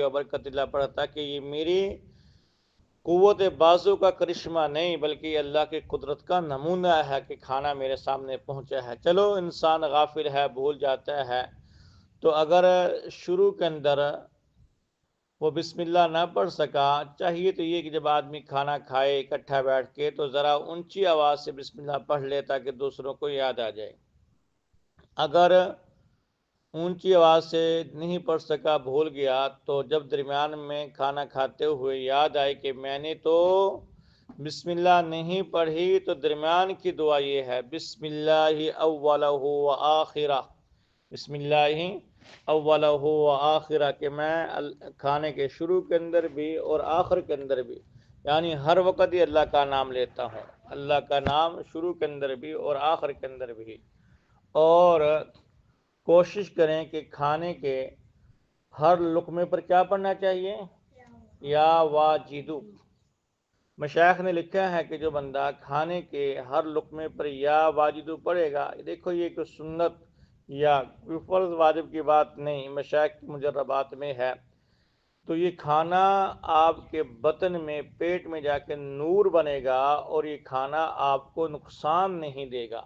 وبرکاتہ پڑھتا کہ یہ میری قوت بازو کا کرشمہ نہیں بلکہ یہ اللہ کی قدرت کا نمونہ ہے کہ کھانا میرے سامنے پہنچا ہے۔ چلو انسان غافل ہے، بھول جاتا ہے، تو اگر شروع کے اندر وہ بسم اللہ نہ پڑھ سکا، چاہیے تو یہ کہ جب آدمی کھانا کھائے اکٹھا بیٹھ کے تو ذرا اونچی آواز سے بسم اللہ پڑھ لے تاکہ دوسروں کو یاد آ جائے۔ اگر اونچی آواز سے نہیں پڑھ سکا، بھول گیا، تو جب درمیان میں کھانا کھاتے ہوئے یاد آئے کہ میں نے تو بسم اللہ نہیں پڑھی، تو درمیان کی دعا یہ ہے بسم اللہ اولہ و آخرہ، بسم اللہ اولہ و آخرہ، کہ میں کھانے کے شروع کے اندر بھی اور آخر کے اندر بھی، یعنی ہر وقت ہی اللہ کا نام لیتا ہوں، اللہ کا نام شروع کے اندر بھی اور آخر کے اندر بھی۔ اور کوشش کریں کہ کھانے کے ہر لقمے پر کیا پڑھنا چاہیے؟ یا واجدو۔ مشائخ نے لکھا ہے کہ جو بندہ کھانے کے ہر لقمے پر یا واجدو پڑھے گا، دیکھو یہ کوئی سنت یا کوئی فرض واجب کی بات نہیں، مشائخ کی مجربات میں ہے، تو یہ کھانا آپ کے بطن میں، پیٹ میں جا کے نور بنے گا اور یہ کھانا آپ کو نقصان نہیں دے گا۔